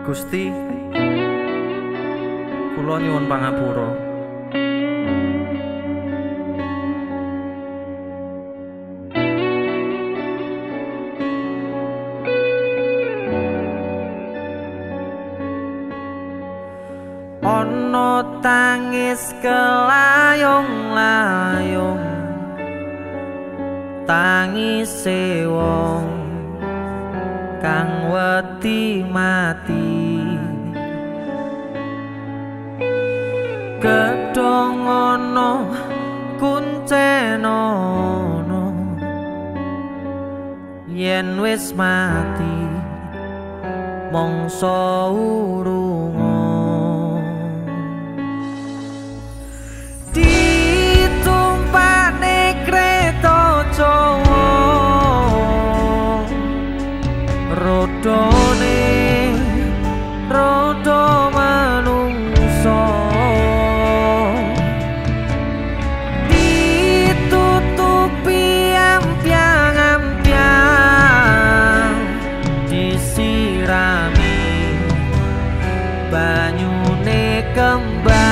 Gusti, kula nyuwun pangapura. Ana tangis kelayung-layung, tangise wong kang wedi mati. Gedhong ana kuncena ana, yen wis mati mangsa urunga. Ditumpane kreta Jawa, rodone rodo manungsa, ditutupi ampiang-ampiang, disirami banyune kembang.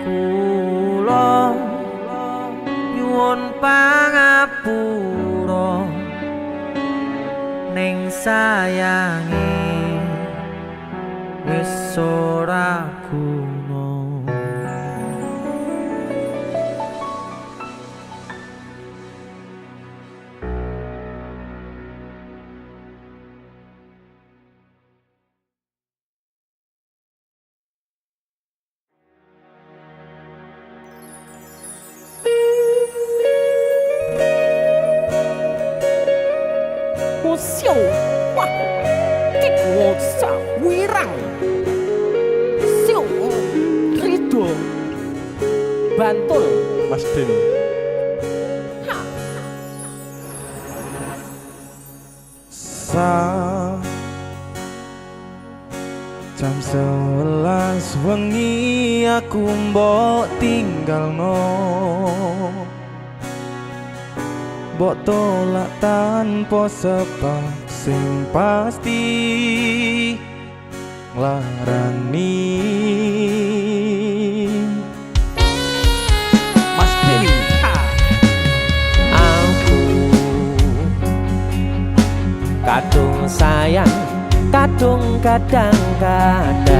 Kula nyuwun pangapura ning sayange wis ora guna. Bantul Mas Denny. Jam 11 wengi aku mbok tinggalno, mbok tolak tanpa sebab sing pasti nglarani. Mas Denny. aku kadung sayang kadung kadang-kadang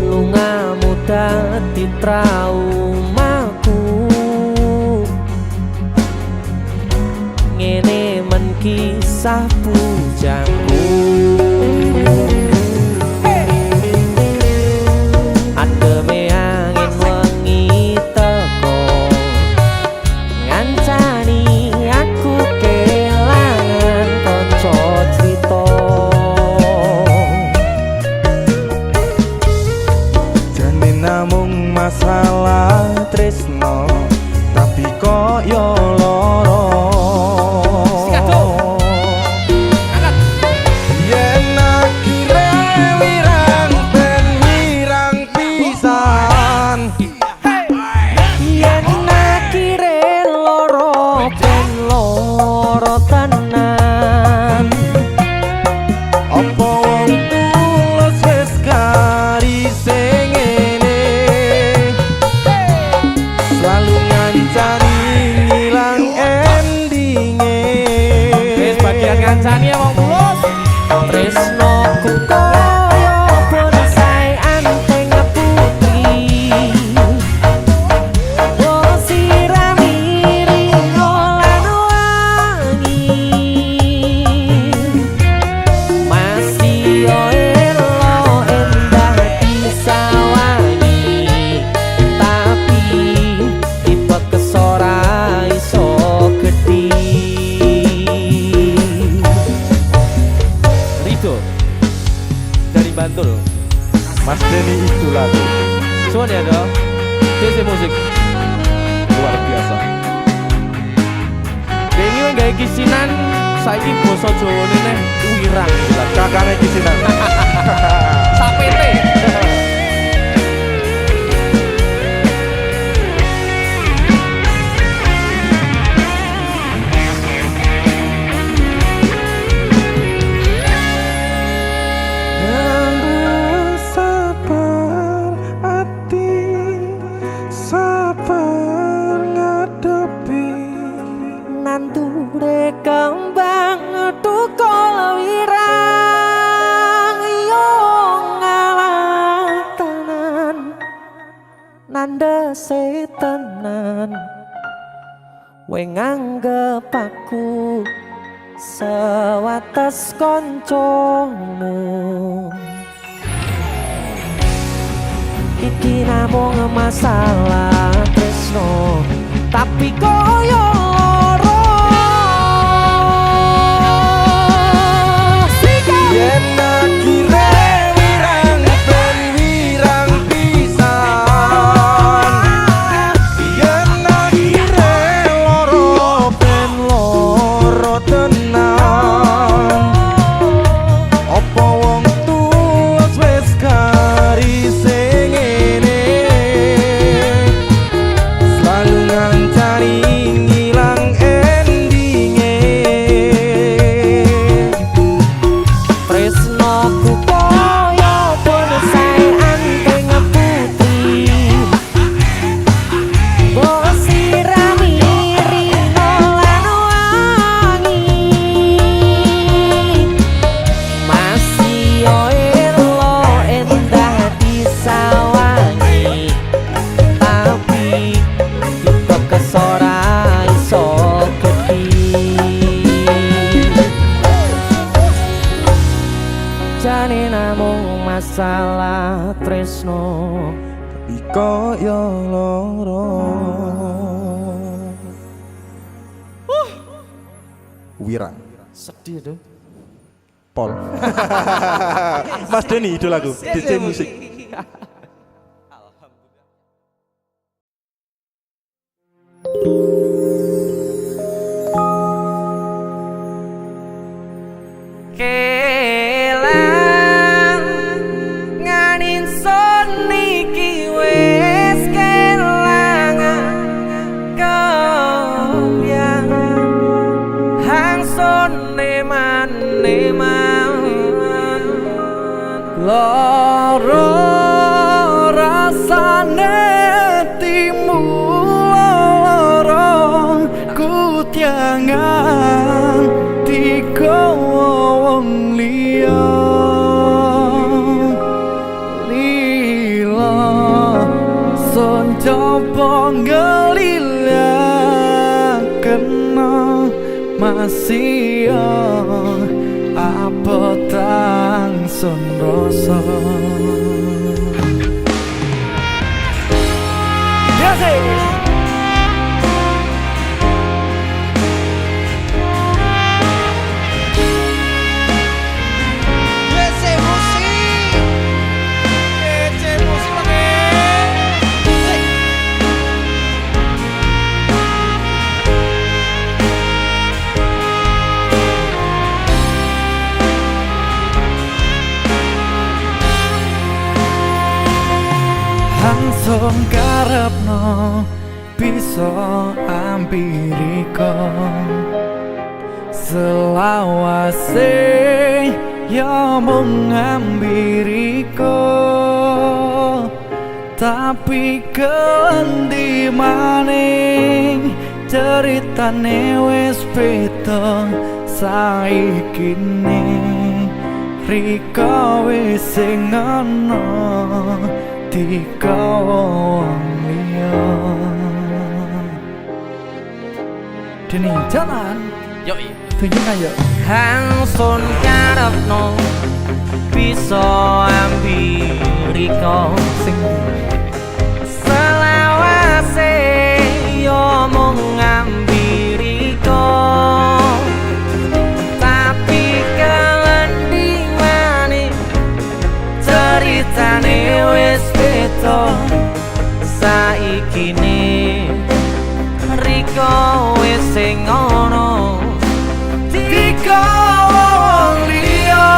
lungamu dadi traumaku ngene men kisah bujangku ademe angin wengi teko ngancani aku kelangan kanca crita Jane namung masalah tresno tapi kok yo loro. Yen akhire wirang ben wirang pisan. yen akhire loro ben loro tenan Apa wong tulus wis garise ngene, selalu ngancani ngilang endinge. wis bagian ngancani ya wong tulus tresnoku kaya bonsai anteng putri oh sirami ringo lan wangi masih yo elo endah disawangi tapi tipe kesora iso gedhi Rido dari Bantul Mas Denny itu lagu cuman ya dong DC musik luar biasa. Denny yang gak kisinan saiki basa Jawane neh wirang Kakaknya kisinan. sapete Sabar hati, sabar ngadepi. nandure kembang tukul wirang yo ngalah tenan nandese tenan we nganggep aku sewates koncomu iki namung masalah tresno tapi koyo loro Yen akhire wirang ben wirang pisan. Yen akhire loro ben loro tenan. Apa wong tulus wis garise ngene, selalu ngancani ngilang endinge. tresnoku koyo bonsai anteng putri mbok sirami ringo lan wangi masih yo elo endah disawangi tapi tipe kesora iso gedhi jane namung masalah tresno Tapi koyo loro. Wirang sedih tuh Pol. Mas Denny itu lagu DJ musik. Kelang nganin son niki wis kelangan kembang hang son neman Loro rasane timu loro kutiangan tiga wong liya lila son coba ngelila kena masih apa tang sun rasa langsung karepno bisa ampiriko selawase ya mung ambiriko tapi kendi maning ceritane wis beda saiki Riko wis sing ana tiga wong liya Deni jalan yoi tunjukkan yuk hang son karepno bisa ambiriko sing selawase yo mung ambiriko tapi kendi maning ceritane wis beda saiki Riko wis sing ana tiga wong liya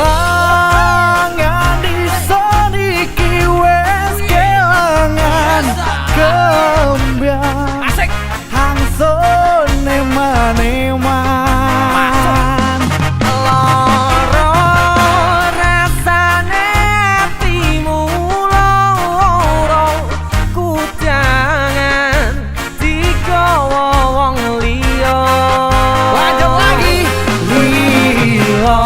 kelangan dison iki wis kelangan kembang asik hangsun neman loro rasane atimu loro kudangan digawa wong liya lanjut lagi lila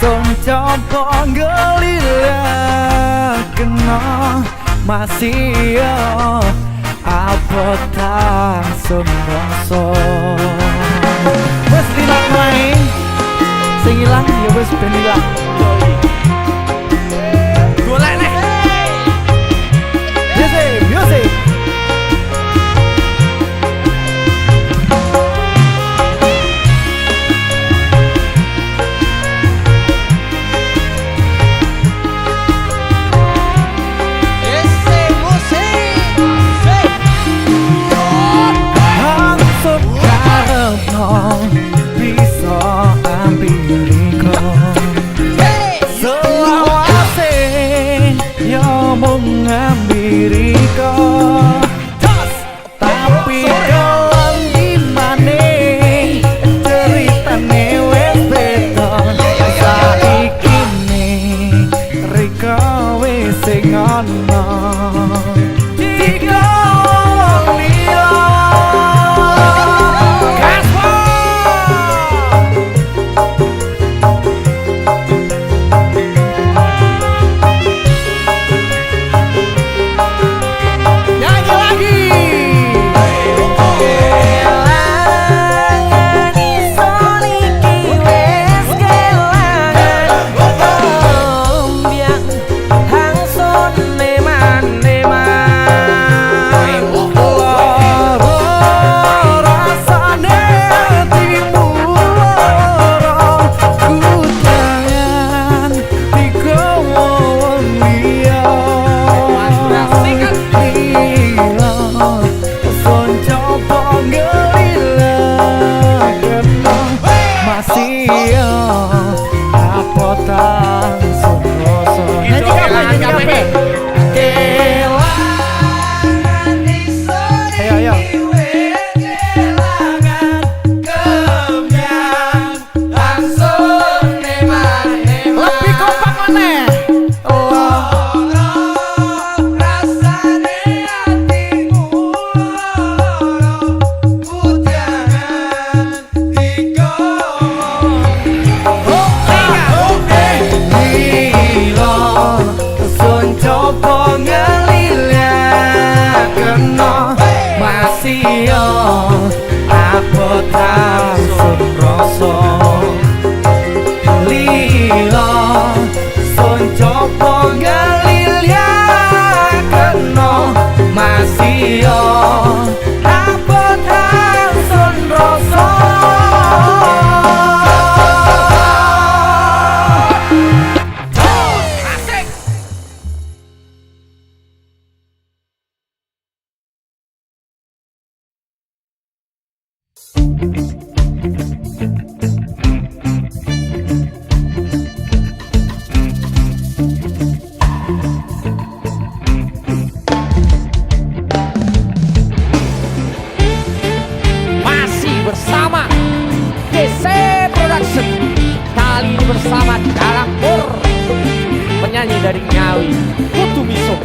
son coba ngelila kena masih apa tang sun rasa wis lilang main sing ilang ya wis ben ilang golek nek music bisa ambiriko selawase ya mung ambiriko tapi kelan dimane ceritane wis beda saiki Riko wis sing ana tiga wong liya TC Production. Kali ini bersama Dalampur, penyanyi dari Ngawi, Kutu Miso.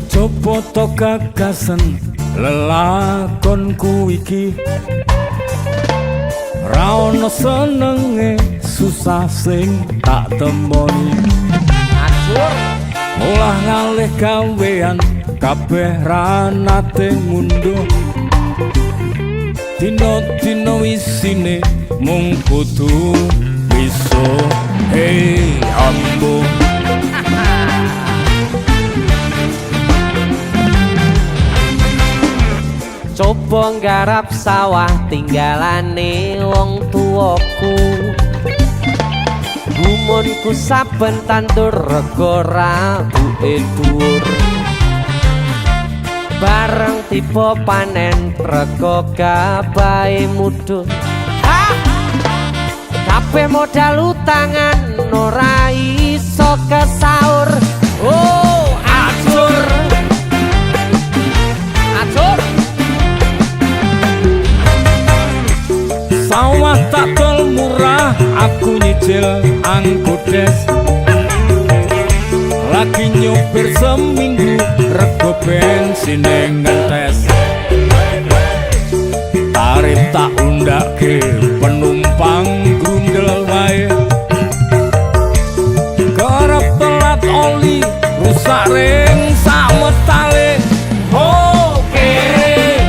Coba to gagasan lelakonku iki, ra ono senenge susah sing tak temoni. Acur Olah ngalih gawean kabeh ra nate ngunduh, dino-dino isine mung kudu bisa. Hey ambo coba nggarap sawah tinggalane wong tuaku, gumunku saben tandur rego rabuke dhuwur, bareng tiba panen rego gabahe mudhun. Kabeh modal utangan ora iso kesaur. Oh acur acur sawah tak tol murah, aku nyicil angkudes. Lagi nyopir seminggu, rego bensin ngentes. Tarif tak undake, penumpang grundel wae. Kerep telat oli, rusak ring sak metale. Oh kere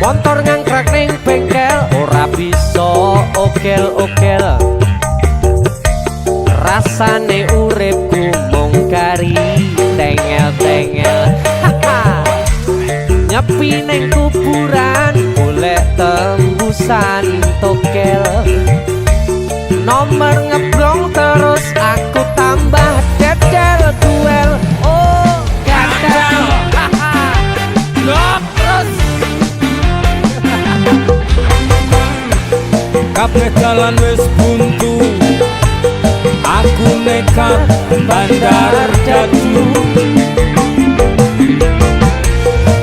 motor ngangkrak ning bengkel ora bisa okel-okel. Rasane uripku mung kari tengel-tengel. Nyepi ning kuburan golek tembusan tokel. Nomor ngeblong terus aku tambah dedel duel. Oh gagal. Terus kabeh dalan wis buntu, aku nekat bandar dadu.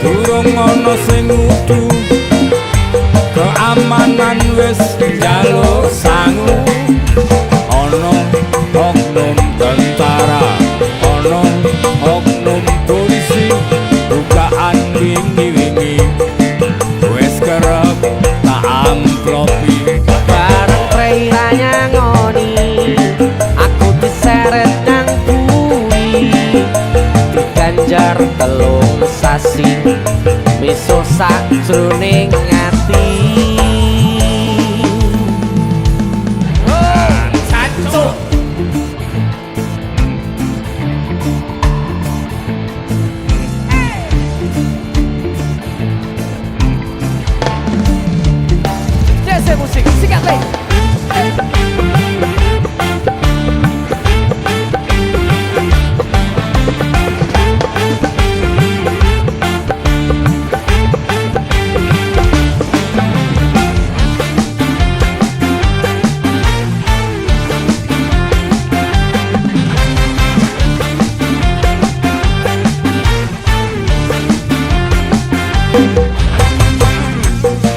Durung ono sing ngudu, keamanan wis njaluk sangu. Ono oknum tentara, ono oknum polisi, bukaan wingi-wingi wis kerep tak amplopi. bareng preiranya ngoni, aku diseret nang bui, diganjar telung sasi, miso sakjroning ati. Cancuk TC Musik, sikat leh.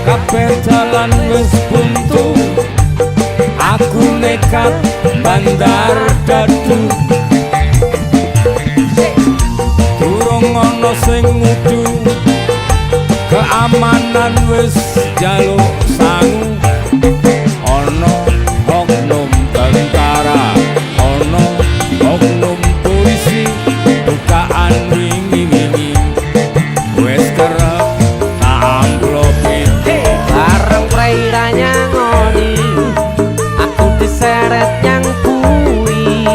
Kabeh dalan wis buntu, aku nekat bandar dadu. Durung ono sing ngudu, keamanan wis njaluk sangu. Ono oknum tentara, ono oknum polisi, bukaan wingi-wingi wis kerep tak amplopi. bareng preiranya ngoni, aku diseret yang bui,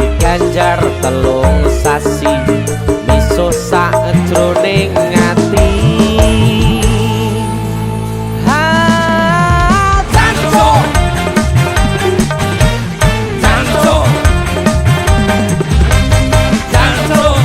diganjar telung sasi, miso sakjroning ati. Cancuk cancuk cancuk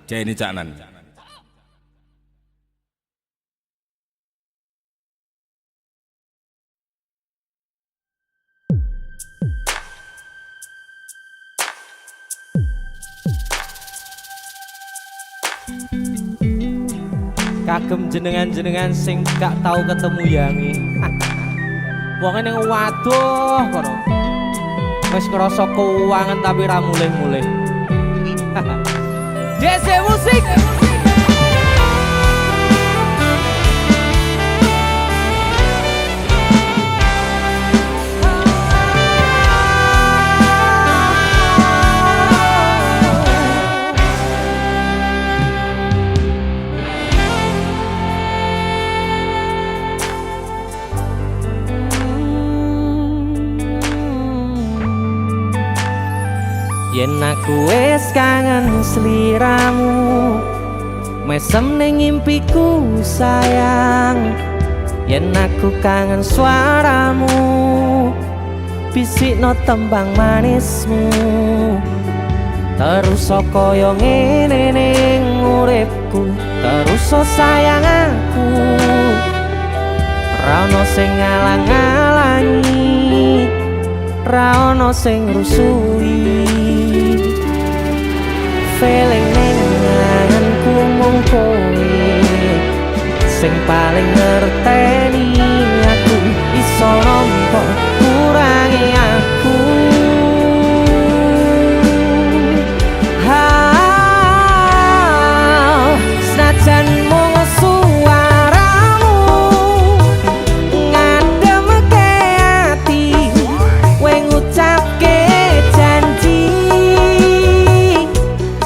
Jeni Caknan. Kagem jenengan-jenengan sing gak tau ketemu yangi. Wong ning waduh kono. Wis ngrasa keuangan tapi ra mulih-mulih. JC Musik. Yen aku wis kangen sliramu, mesem ning impiku sayang. Yen aku kangen suaramu, bisikno tembang manismu. Terus kaya ngene ning uripku, terus sayang aku. Ra ono sing ngalang-alangi, ra ono sing rusui. Feeling ning ngangenku mung kowe sing paling ngerteni aku. Iso nampa kurangi aku. Senajan mung suaramu ngademke ati, kowe ngucapke janji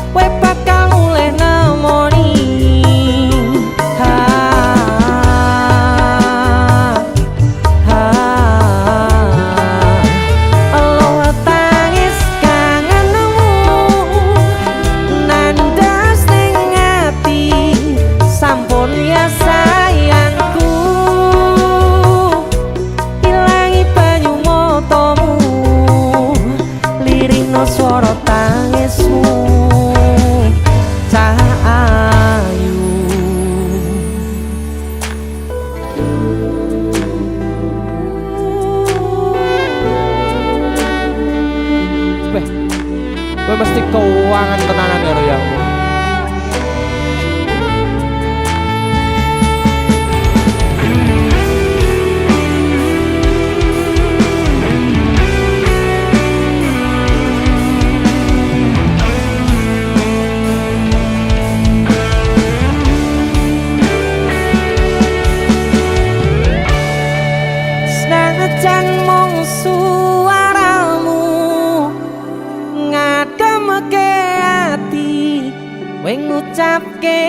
kowe bakal mulih nemoni. Elo tangis kangenmu nandas ning ati, sampun ya sayangku. Ilangi banyu matamu, lirikno swara tangismu. Cahayu Beh, gue mesti keuangan tenanan ya royangmu. Senajan mung suaramu ngademke ati, kowe ngucapke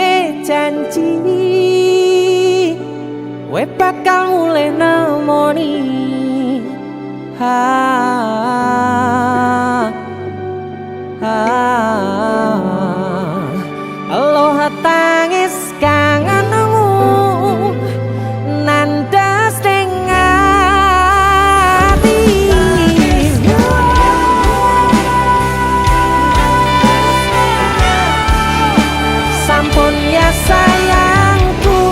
janji kowe bakal mulih nemoni. Aloha tangis kangenmu nandas ning ati, sampun ya sayangku.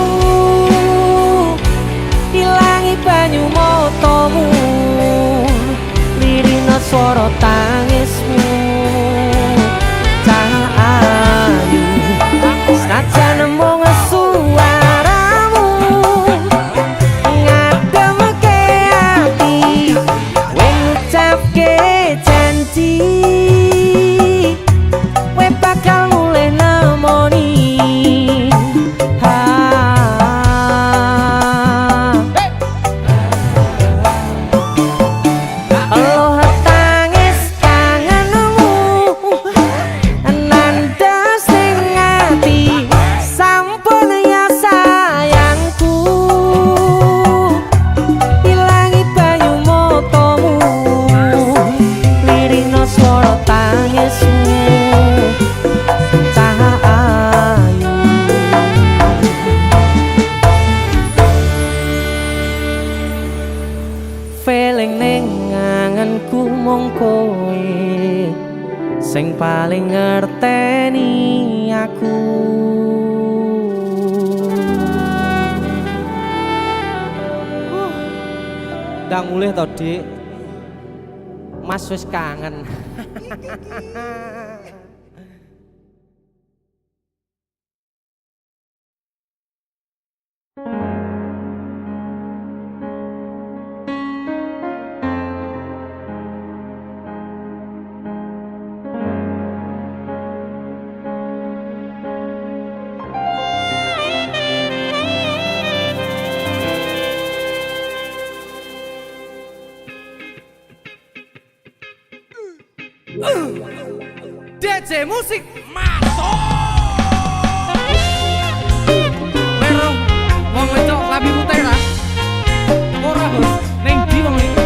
Ilangi banyu matamu, lirina swara tangismu. Cahayu senajan mung suaramu ngademke ati, kowe ngucapke janji kowe bakal mulih nemoni. Aloha tangis kangenmu nandas ning ati, sampun ya sayangku. Ilangi banyu matamu, lirikno swara tangismu. Cahayu feeling ning ngangenku mung kowe sing paling ngerteni aku. Ndang mulih to, Dik. Mas wis kangen. DJ musik masuk. Pero wong wedok lambi putih ra? Ora, Bos. Ning ndi wong iki?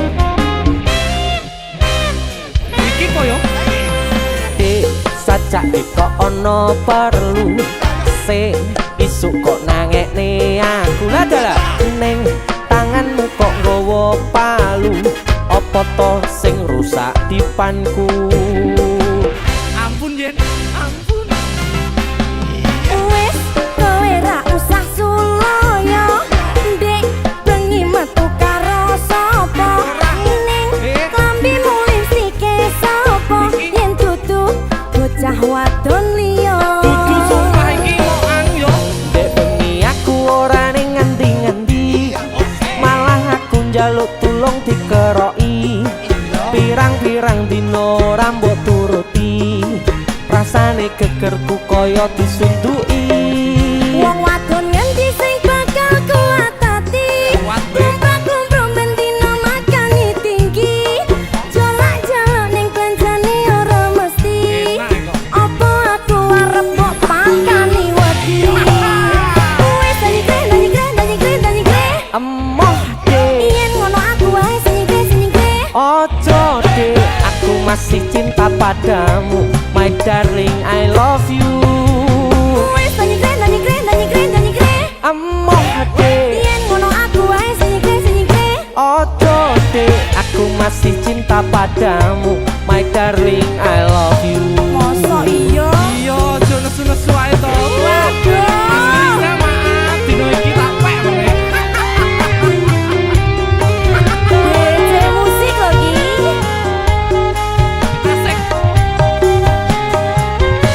Iki koyo Sajake kok ana perlu sing isuk kok nangekne aku lah dalah ning tanganmu kok nggawa palu apa to sing rusak dipanku. ampun yen, ampun. Wis kowe ra usah suloyo ndek bengi metu karo sapa ning klambimu lipstike sapa yen dudu bocah wadon liya Dudu sumpah iki kok anu yo. Dek bengi aku ora ning ngendi-ngendi malah aku njaluk tulung dikeroki pirang-pirang dino rambut turuti rasane gegerku kaya disunduki. wong wadon ngendi sing bakal kuatati kumpul-kumpul bendina makani tinggi jolak-jolak ning bencane ora mesti apa aku arep kok pakani wedi wis danyigre Emoh dek, yen ngono aku wae senyigre ojo dek, aku masih cinta padamu, my darling I love you. wis danyigre Emoh dek, yen ngono aku wae senyigre ojo dek, aku masih cinta padamu, my darling I love you. mosok iya Iya, aja nesu-nesu ae to. waduh Mas maaf, dino iki tak pek meneh. DJ musik lagi Asik.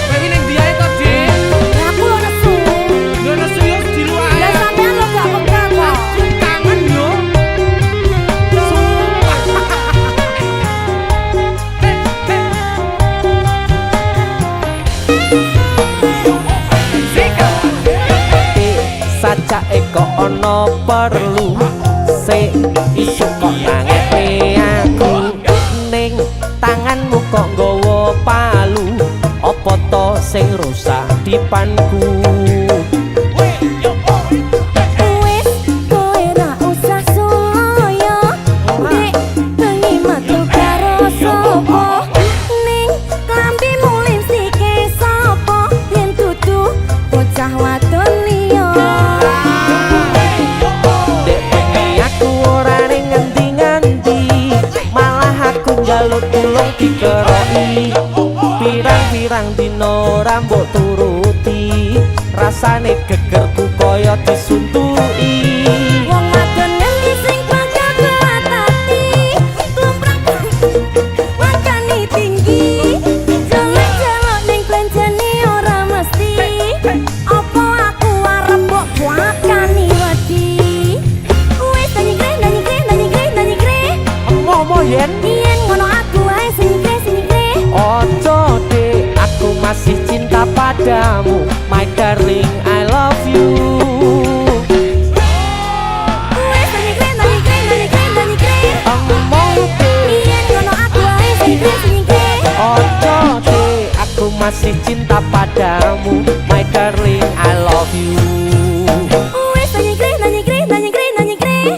Kowe iki ning ndi ae to, Dik? aku lo nesu Yo nesu yo di luar. lah sampean lo gak peka kok Kangen yo. Sumpah. Sika. Sajake kok ana perlu sing isuk kok nangekne aku ning tanganmu kok nggawa palu apa to sing rusak dipanku. wis kowe ra usah suloyo dek bengi metu karo sapa ning klambimu lipstike sapa yen dudu bocah wadon liya Dek bengi aku ora ning ngendi-ngendi malah aku njaluk tulung dikeroki pirang-pirang dino rambut turuti rasane gegerku kaya disuntuki. wong wadon ngendi sing bakal kuatati klumprak makani tinggi jaluk-jaluk ning bencane ora mesti apa aku arep kok pakani wedi wis danyigre Emoh yen yen ngono aku wae senyigre ojo dek, aku masih cinta padamu, my darling I love you. wis danyigre Emoh dek, yen ngono aku wae senyigre ojo dek, aku masih cinta padamu, my darling I love you. wis danyigre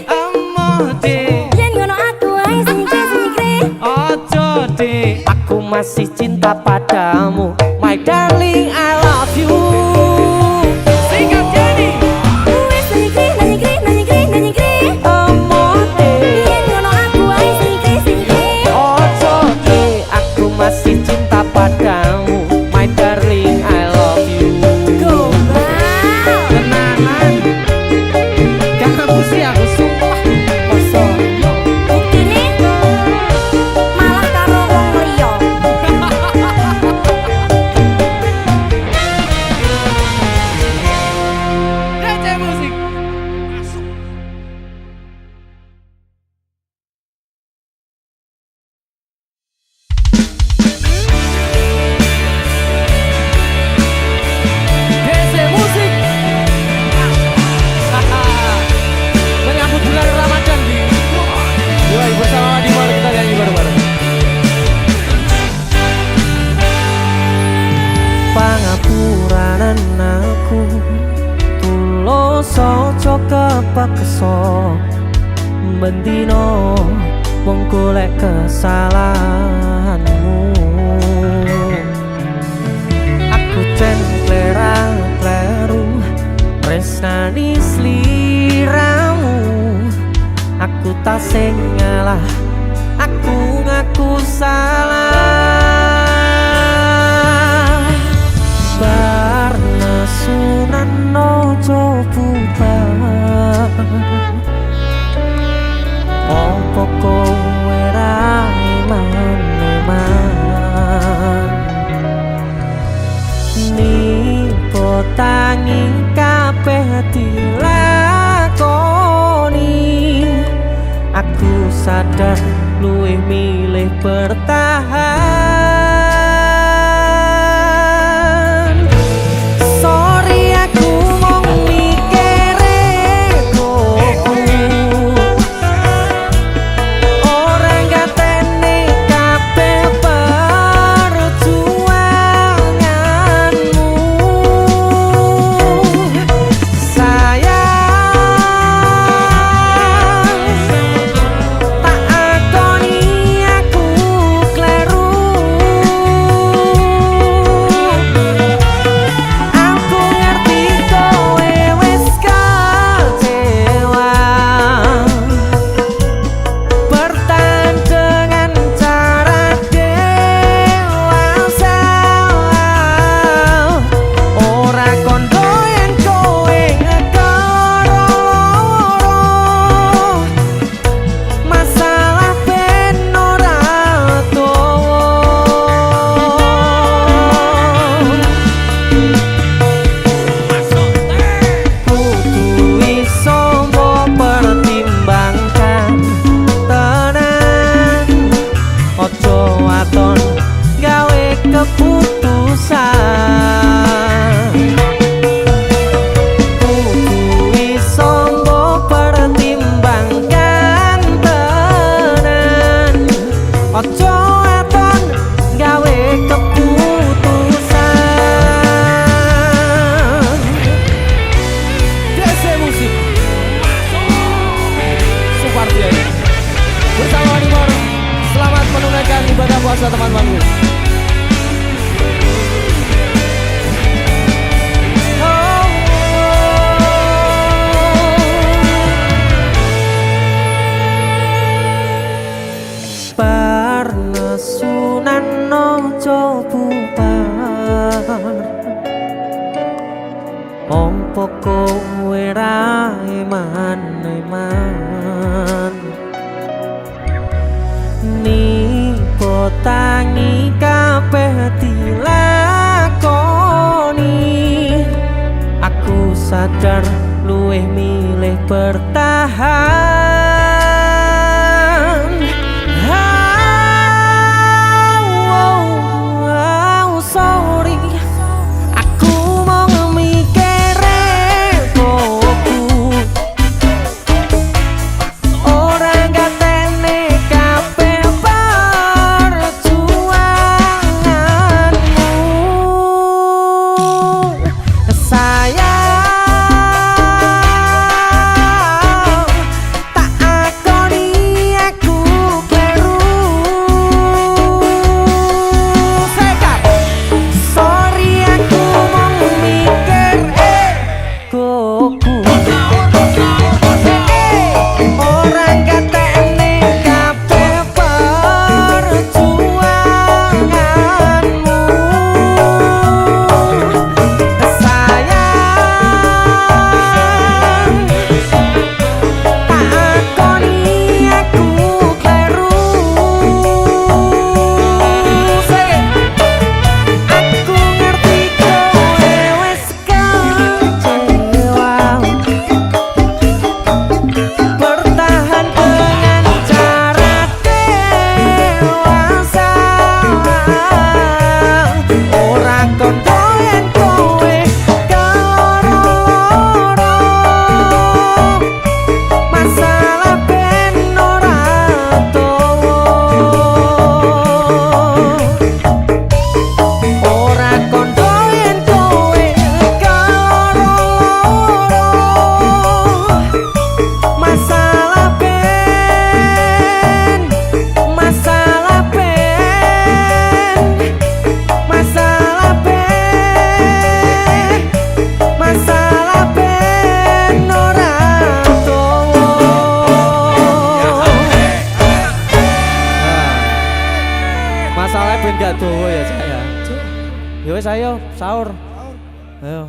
Emoh, Dik. yen ngono aku wae senyigre Ojo, Dik. Aku masih cinta padamu, my darling I love you. Singkat jadi. wis danyigre Emoh dek, yen ngono aku wae senyigre ojo dek, aku masih cinta padamu, my darling I love you. paksa mendino wong golek kesalahanmu. Aku cengklerang kleru tresnani sliramu. Aku tak sing ngalah, aku ngaku salah. Bar nesunan ojo bubar, opo kowe ra iman-iman. Nipo tangi kabeh dilakoni. Aku sadar luwih milih bertahan. Sorry aku mung mikire koku, ora ngateni kabeh perjuanganmu. Ibadah puasa teman-temanku. Parnesunan ojo bubar, ompo kowe ra iman-iman. Nipo tangi kabeh dilakoni. Aku sadar luwih milih bertahan. Sorry aku mau mikire koku, ora ngateni kabeh perjuanganmu. Sayang Wes ayo sahur. Ayo.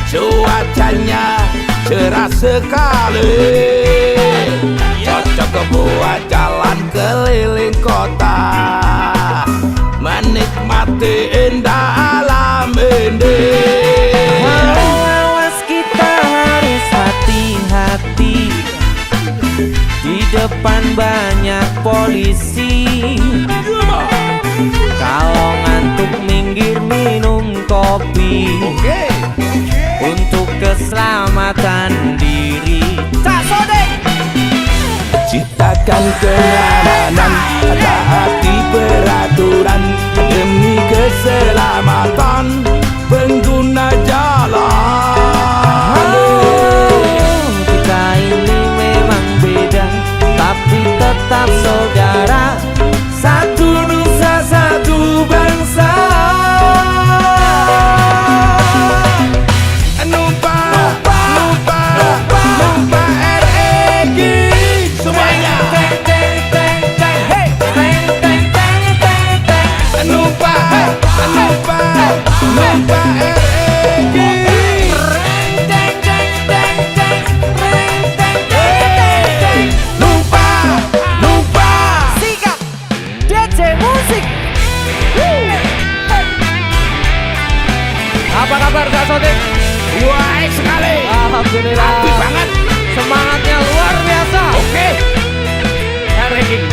Cuacanya cerah sekali, cocok buat jalan keliling kota, menikmati indah alam ini. Awas kita harus hati-hati, di depan banyak polisi. Kalau ngantuk minggir minum kopi. Untuk keselamatan diri. Tak sodeng. Ciptakan kenyamanan, taati peraturan demi keselamatan pengguna jalan. Kita ini memang beda, tapi tetap saudara. Satu nusa, satu bangsa. Apa kabar Kak Sodik? Baik sekali. Alhamdulillah. Happy banget. Semangatnya luar biasa. Oke. Ranking.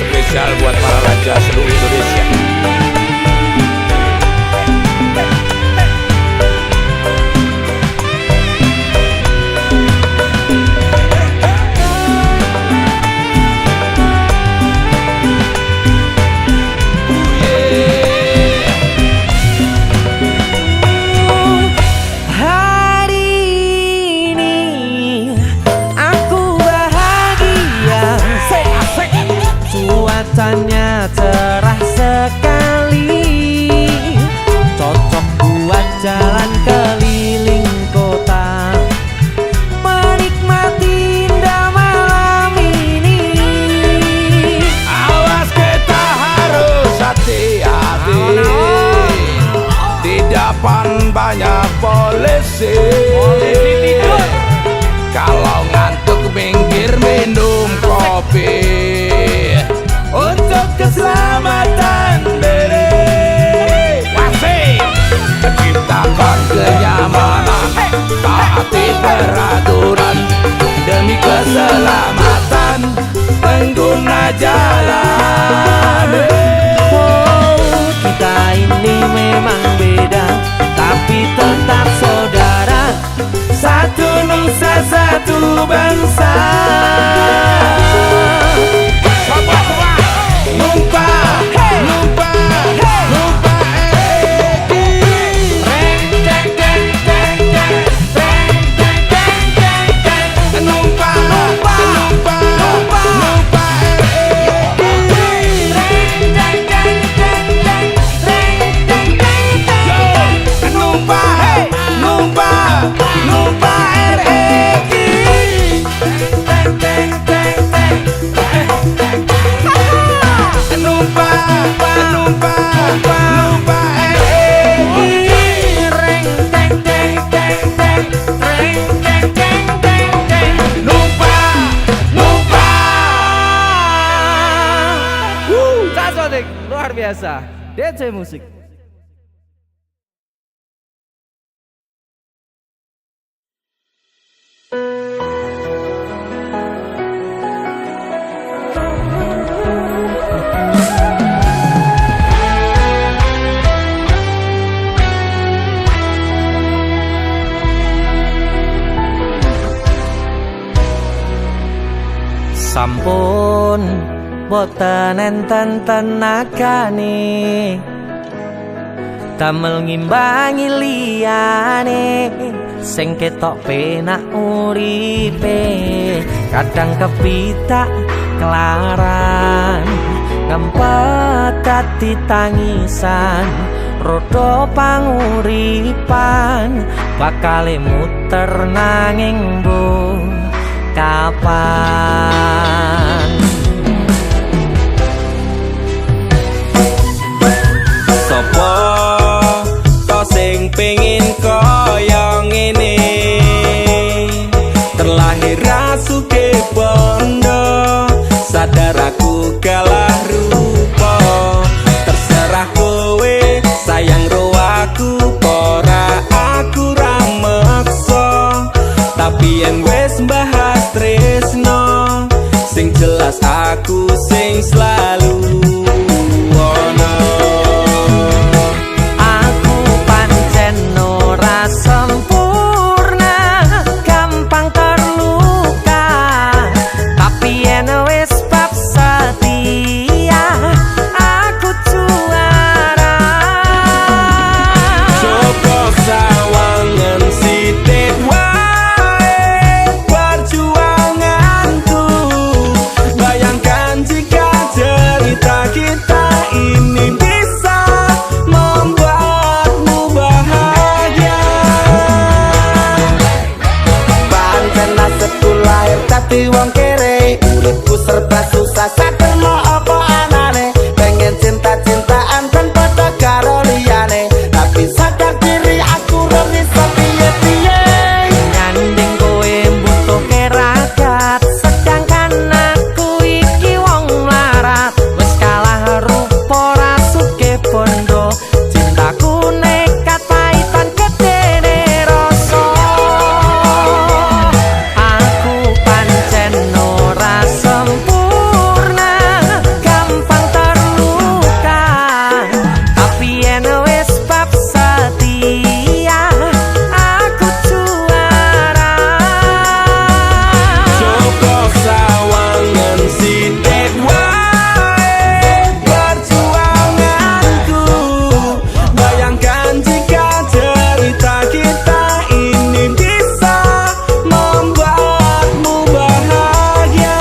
Spesial buat para raja seluruh Indonesia. Cuacanya cerah sekali, cocok buat jalan keliling kota, menikmati indah malam ini. Awas kita harus hati-hati, di depan banyak polisi. Kalau ngantuk minggir minum kopi untuk keselamatan diri. Wasik, ciptakan kenyamanan, taati peraturan demi keselamatan pengguna jalan. Oh, kita ini memang beda, tapi tetap saudara. Satu nusa, satu bangsa. Numpah, numpah, numpah Eki. Numpah, numpah, numpah Eki. Numpah, numpah, numpah Eki. Kak Sodik luar biasa. DC Musik. sampun boten enten tenagane damel ngimbangi liyane sing ketok penak uripe kadang kepitak kelaran ngempet dadi tangisan rodo panguripan bakale muter nanging bu kapan Sopo to sing pengin kaya ngene terlahir rasuke bondo sadar aku kalah rupa terserah kowe sayang ro aku ora aku ra meksa tapi yen wis bahas tresno sing jelas aku sing selalu ono aku pancen ora sempurna gampang terluka tapi yen wis bab setia aku juara coba sawangan sithik wae perjuanganku bayangkan jika cerita kita ini bisa membuatmu bahagia pancen nasibku lahir dadi wong kere uripku serba susah saterno apa anane pengen cinta-cintaan dan padha karo liyane tapi sadar diri aku ora iso piye-piye nyanding kowe mbutuhke ragat sedangkan aku iki wong mlarat wis kalah rupa rasuke bondo cintaku nekat paitan gedene rasa aku pancen ora sempurna gampang terluka tapi yen wis bab setia aku juara coba sawangan sithik wae perjuanganku bayangkan jika cerita kita ini bisa membuatmu bahagia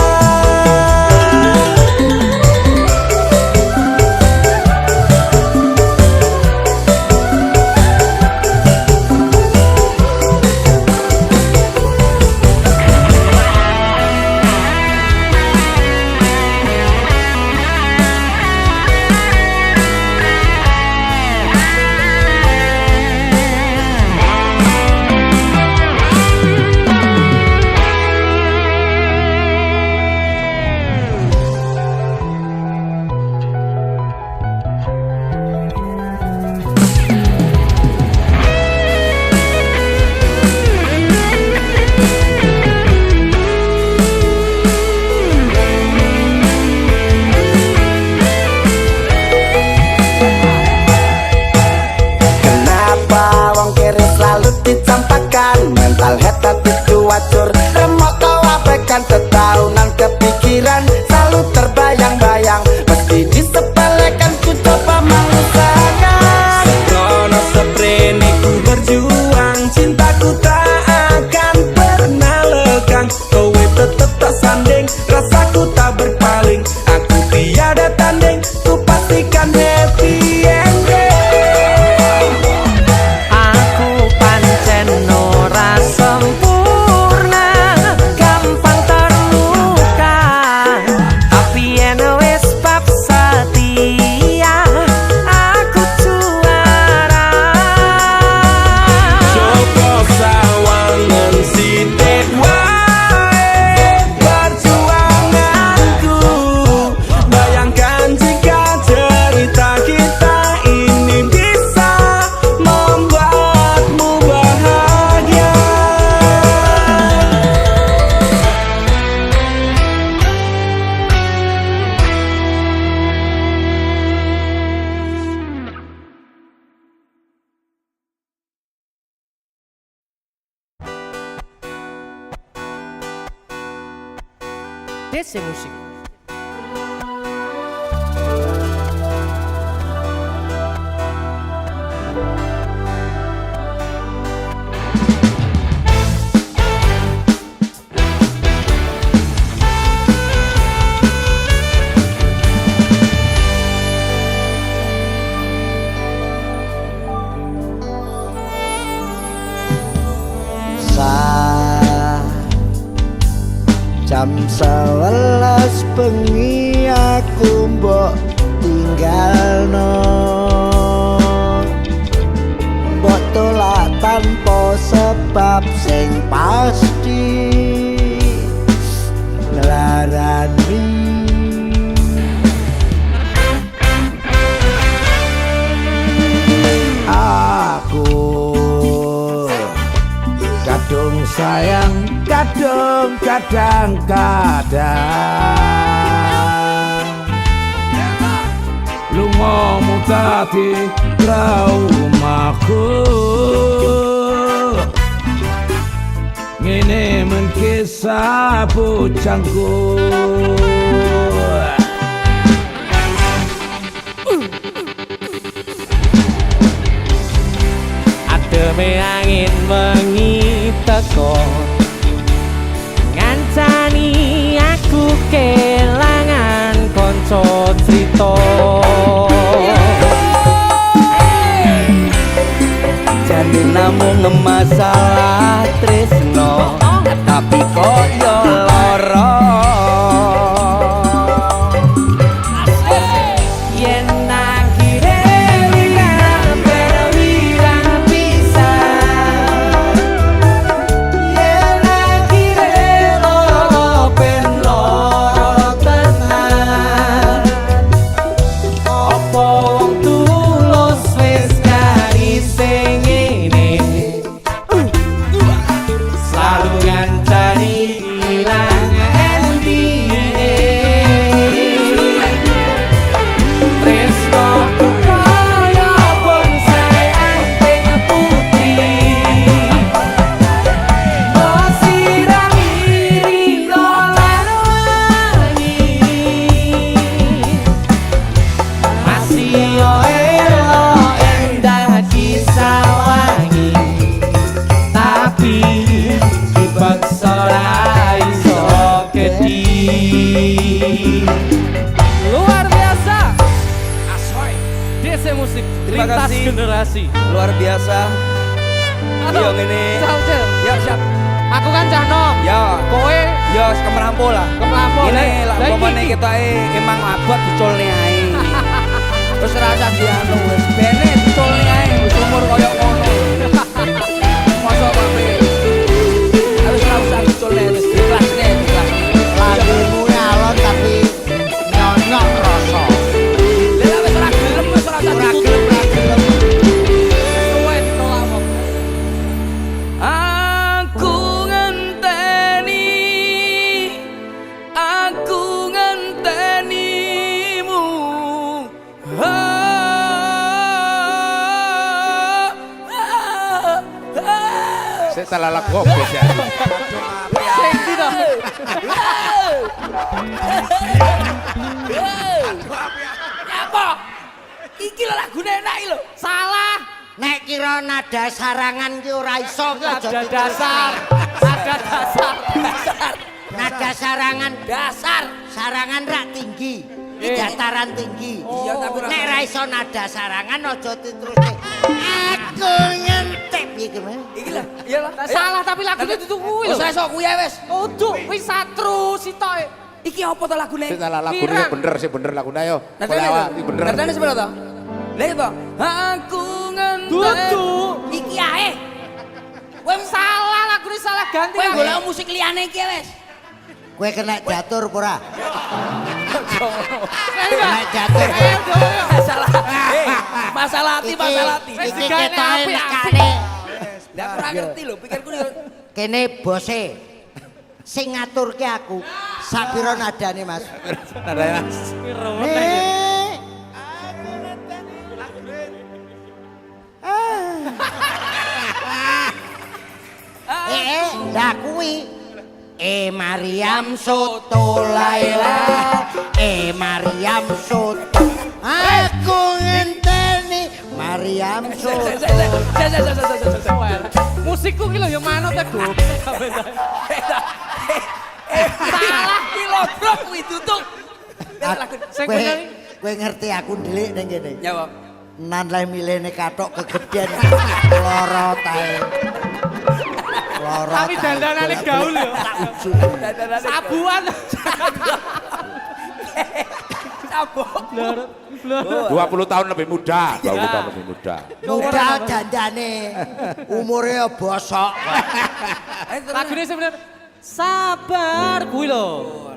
kenapa wong kere selalu dicampakkan mental head tapi cuacur remok kau abaikan setaunan kepikiran selalu terbayang-bayang mesti disepelekan ku coba mengusahakan Krono seprene ku berjuang cintaku tak akan pernah lekang kowe tetep tak sanding rasaku tak berpaling aku tiada tanding ku pastikan happy ending aku pancen DC Musik. Jam 11 bengi aku mbok tinggalno, mbok tolak tanpa sebab sing pasti nglarani. Aku kadung sayang, kadung kadang-kadang Lungamu dadi traumaku ngene men kisah bujangku Ademe angin wengi teko ngancani aku kelangan konco crito. Jadi namung masalah tresno tapi kok yo loro. Yen akhire wirang berwirang pisan, yen akhire loro ben loro tenan. Apa wong tulus wis garise ngene, selalu ngancani ilang endine. Tresno kaya bonsai anting putih, siram iri dolan wangi, masih yo elo endah kisah wangi, tapi dipaksa ra iso kedi. Luar biasa. Asoy DC Musik Terima lintas kasih. generasi. Luar biasa. Yo ngene. Ya siap. Aku kan Cahnom. Ya, Kowe yo kemerampul lah. Kemerampul. Ini lah Lah, pemane iki. kita emang abot diculne ae. Terus rasa dianu wis bene diculne ae wis umur koyo ngono. Mosok pamane. Harus ra usah diculne wis ikhlasne, ikhlasne. Lagumu alon tapi nyonyok rasa. Lah wis ora gelem wis ora usah ditutup. Kowe ditolak apa? Aku ngenteni, aku ngentenimu. Saya salah lagu ya. Sing ndi to? Apa? Iki lho lagune enak iki lho. Salah. Nek kira nada sarangan ki ora iso Ada dasar. Ada dasar. Nada sarangan dasar, sarangan rak tinggi, dataran tinggi. Iya, tapi ora- Nek ra iso nada sarangan aja diteruske. Aku ngentek iki men. Iki lho, iya lah. Salah tapi lagune dudu kuwi lho. Wis esok kuwi wis. Kudu wis satru sitoke. Iki apa to lagune? Salah lagu Pirang. bener sih bener lagune ayo. Nadane Bener. Nadane sepeda to? Lah iya to. Aku ngenteni. Dudu. Iki ae. Kowe salah lagune salah ganti. Kowe golek musik liyane iki wis. Kowe kena diatur apa ora? Kena Kena diatur. Masalah. Masalah hati, masalah hati. Wis Iki digane ketoke apik, nekane. Lah aku ora ngerti lho, pikirku yo Kene bose sing ngaturke aku. Sapira nadane, Mas? Nadanya Mas. Lah kuwi Mariam soto Laila Mariam soto aku ngenteni Mariam soto Musikku ki lho ya manut ta go. Salah ki lho, Bro, kuwi tutuk. Sing bener kowe ngerti aku ndelik ning kene Ya, Pak. nan le milene katok kegeden lara tae lara tapi dandanane gaul ya. Sabuan. Sabuk. 20 tahun lebih muda, 20 tahun lebih muda. muda dandane umure bosok Lagune sing bener. Sabar kuwi lho.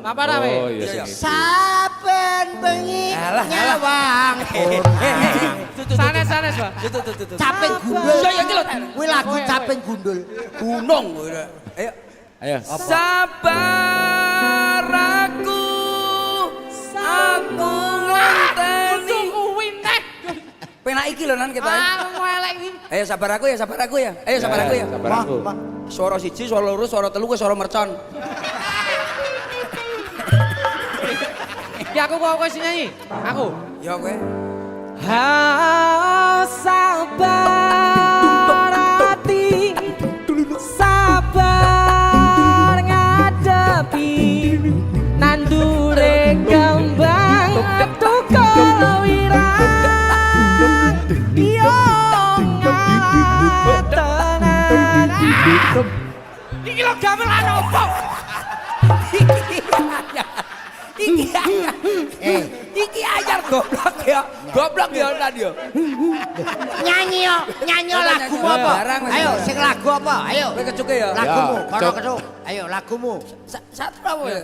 Apa ra Oh we? iya sini. saben bengi nyawang Sanes-sanes, Pak. caping gundul Iya, iya, iki lho. kuwi lagu caping gundul Gunung kowe. Ayo. Ayo. Sabar aku ngenteni. Kuwi neh. Penak iki lho nan kita. Elek iki. Ayo sabar aku ya, sabar aku ya. Ayo sabar aku ya. Sabar aku. Suara siji, suara loro, suara telu, suara mercon. Ya aku kok sing nyanyi. Aku. Ya kowe. Sabar hati, sabar ngadepi nandure kembang tukul wirang biong tenan. Iki lho gamelan opo? Iki anyar goblok ya. Goblok ya nan ya. nyanyi lagu apa Barang, Mas. ayo sing lagu apa ayo Kowe kecuke ya. lagumu Ya, kono cok. kecuk ayo lagumu Satu apa ya?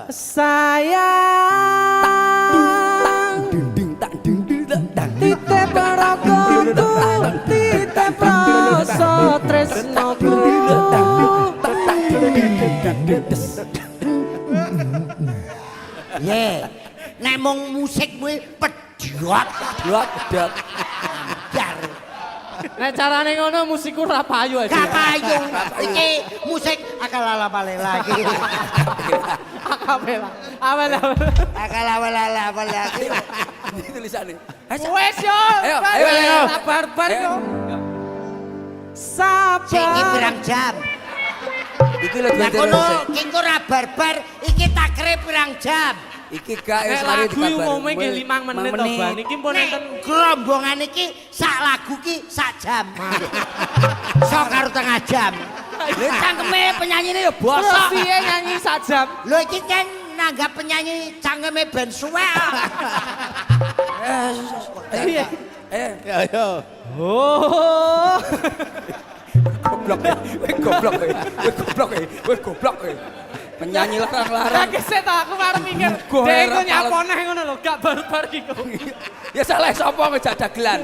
Sayang titip ragoku titip rasa tresnoku ye nek mung musik kuwi pedhot Dot. jar nek carane ngono musikku ra payu aja gak payung iki musik akal lagi akapela awal akal lagi Ini tulisannya. wes yo Ayo, ayo. sabar bar yo sing iki sabar pirang jam Iki lho lah dua kono ki engko ra barbar iki takre pirang jam Iki gak nek sehari lagu umumnya ke 5 menit to ban iki pun enten nek gerombongan iki sak lagu ki sak jam sok karo tengah jam Lha cangkeme penyanyine ya bosok. piye nyanyi sak jam lho iki kan nanggap penyanyi cangkeme ben suwek piye Ayo. oh Goblok. Kowe goblok kowe. Kowe goblok kowe. Kowe goblok kowe. Penyanyi larang-larang. Kaget ta aku arep mikir Go, dhek era iku nyaponeh ngono lho gak barbar iku Ya salah sapa kowe jak dagelan.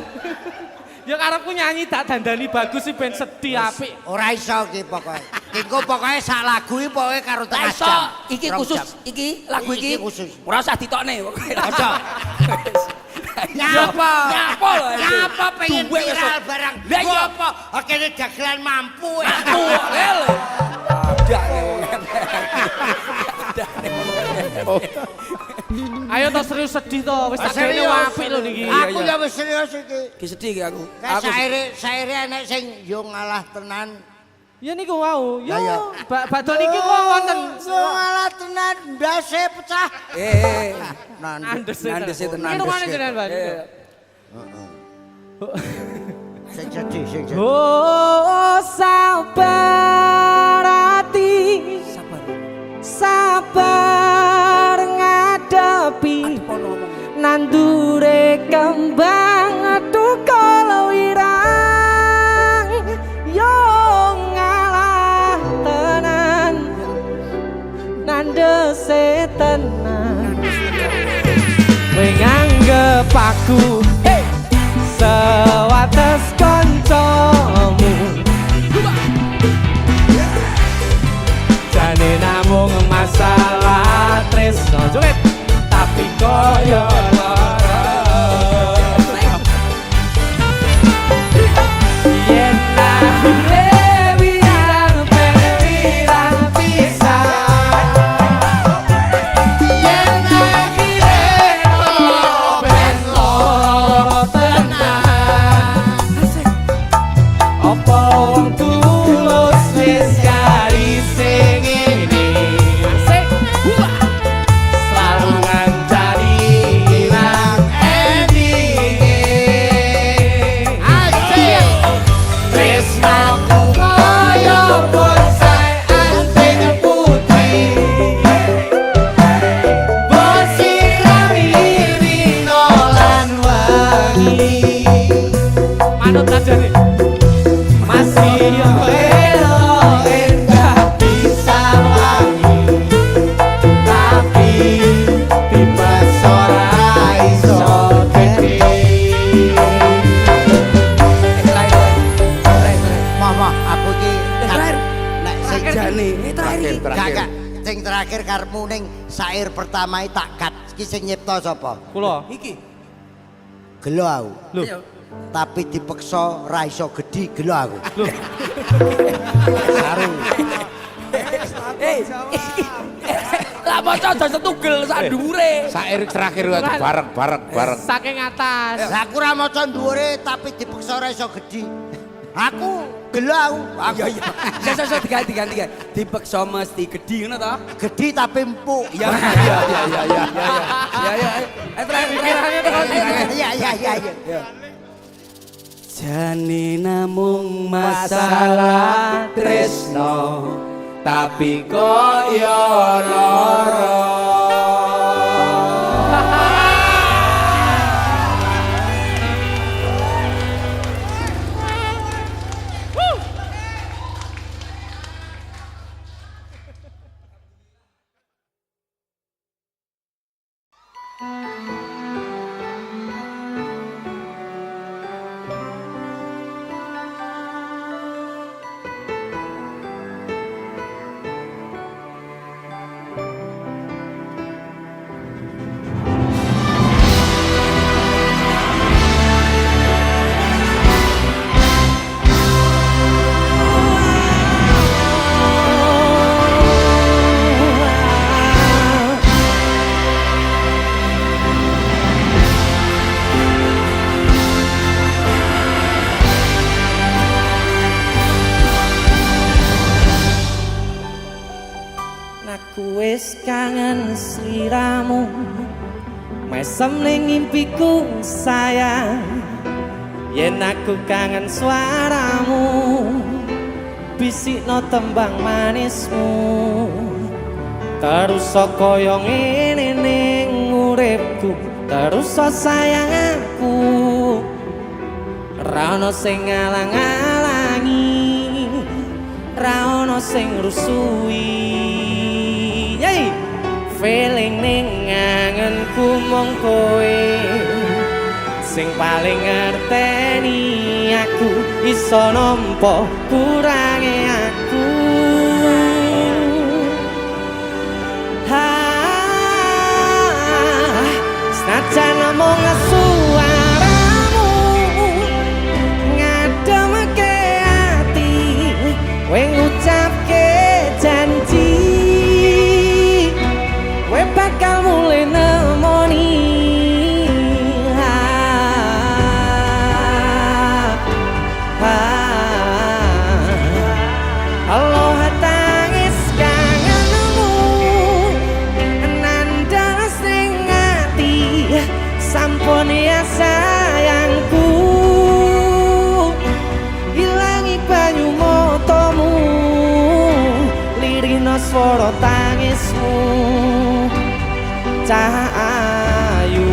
ya karepku nyanyi tak dandani bagus sih ben sedih apik ora iso ki pokoke ki engko pokoke sak lagu iki pokoke karo tengah Iso, jam iki Rong khusus, jam. iki lagu iki Iki khusus. ora usah ditokne pokoke. Aja. Nyapa? Nyapa lho. Nyapa pengen Duwe wis. viral barang Lah iya. apa akhirnya dagelan mampu Tuwa lho. Adane wong ayo to serius sedih to wis tak kene apik lho niki aku ya wis serius iki Ki sedih ki aku. kan Aku saire enek sing yo ngalah tenan ya niku wau Lah ya. yo badon iki kok wonten yo ngalah tenan ndase pecah andese Andese tenan. iki rumane jenengan Pak sing jadi oh sabar hati sabar. sabar ngadepi nandure kembang tukul wirang yo ngalah tenan nandese tenan kowe nganggep aku sewates kancamu Apa wong tulus wis kari sing ngene asik selalu ngancani ilang endinge asik tresnaku kaya bonsai anting putih bosirami rino lan wangi manut ajane masih elo enggak bisa lagi tapi tiba ora iso gede Mama, aku iki Terakhir. nek sing jane Terakhir, terakhir. Gak, sing terakhir karepmu ning syair pertama iki tak kat. Iki sing nyipta sapa? kula Iki. Gelo aku. Ayo. Tapi dipeksa ra iso gedhi gelo aku. sarung Lah maca aja setugel sak dhuwure. Sair terakhir bareng. saking atas Lah aku ra maca dhuwure tapi dipeksa ra iso gedhi. Aku gelo aku. Iya iya. Sesa diganti. Dipeksa mesti gedhi ngono to? Gedhi tapi empuk. Iya. Ya. Terakhir. Iya. Jane namung masalah tresno tapi kaya lara. Aku wis kangen sliramu mesem ning ngimpiku sayang yen aku kangen suaramu bisikno tembang manismu terus kaya ngene ning uripku terus sayang aku ra ono sing ngalang-alangi ra ono sing rusui feeling ning ngangenku mong kowe sing paling ngerteni aku iso nampa kurange aku senajan mung suaramu ngademke ati kowe ngucapke janji kowe bakal mulai nemoni Allah tangis kangenmu nandang sing ati sampun ya sayangku ilangi banyu motomu lirina swara tangismu cahayu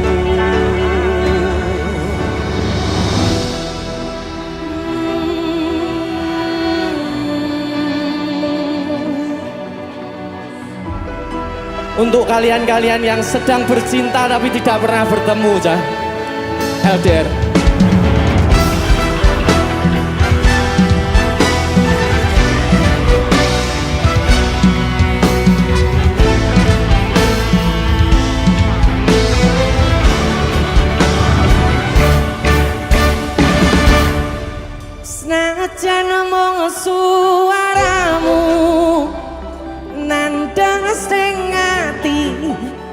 untuk kalian-kalian yang sedang bercinta tapi tidak pernah bertemu cah LDR senajan mung suaramu nandang sing ati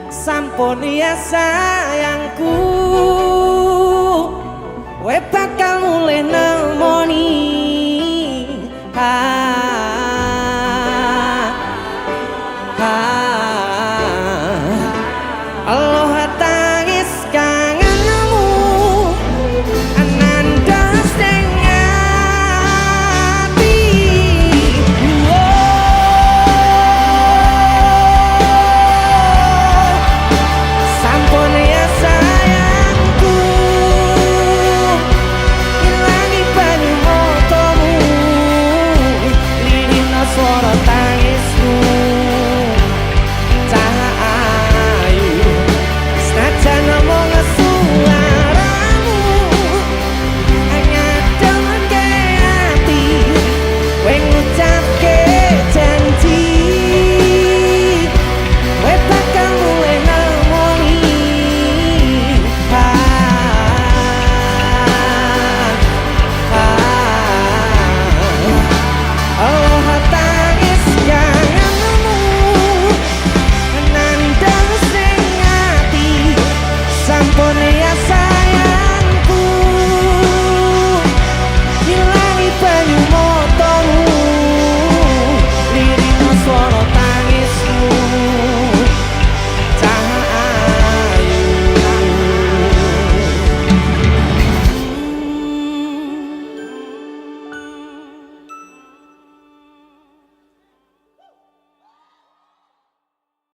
sampun ya sayangku kowe bakal mulai nemoni